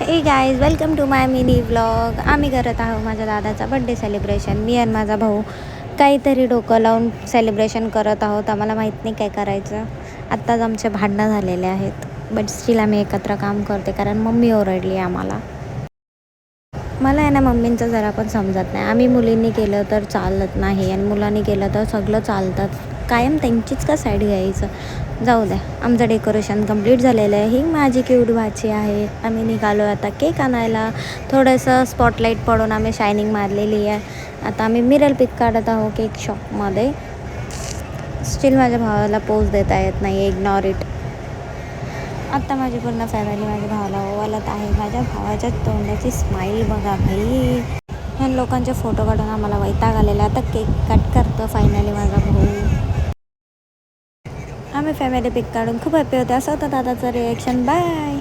हे guys welcome to my mini vlog. आम्ही करत आहोत माझ्या दादाचा बड्डे सेलिब्रेशन. मी आणि माझा भाऊ काहीतरी डोकं लावून सेलिब्रेशन करत आहोत. आम्हाला माहीत नाही काय करायचं. आत्ताच आमचे भांडणं झालेले आहेत, बट स्टील आम्ही एकत्र काम करते कारण मम्मी ओरडली आम्हाला. मला आहे ना मम्मींचं जरा पण समजत नाही. आम्ही मुलींनी केलं तर चालत नाही आणि मुलांनी केलं तर सगळं चालतात. कायम त्यांचीच का साईड घ्यायचं. जाऊ द्या. आमचं डेकोरेशन कंप्लीट झालेलं आहे. ही माझी क्यूट भाची आहे. आम्ही निघालो आता केक आणायला. थोडंसं स्पॉटलाईट पडून आम्ही शायनिंग मारलेली आहे. आता आम्ही मिरर पिक काढत आहोत केक शॉपमध्ये. स्टील माझ्या भावाला पोज देता येत नाही, इग्नॉर इट. आत्ता माझी पूर्ण फॅमिली माझ्या भावाला ओवाळत आहे. माझ्या भावाच्या तोंडाची स्माईल बघा भाई. ह्या लोकांचे फोटो काढून आम्हाला वैताग आलेला. आता केक कट करतो फायनली माझा भाऊ. आम्ही फॅमिली पिक काढून खूप हॅपी होते. असं होतं दादाचं रिॲक्शन. बाय.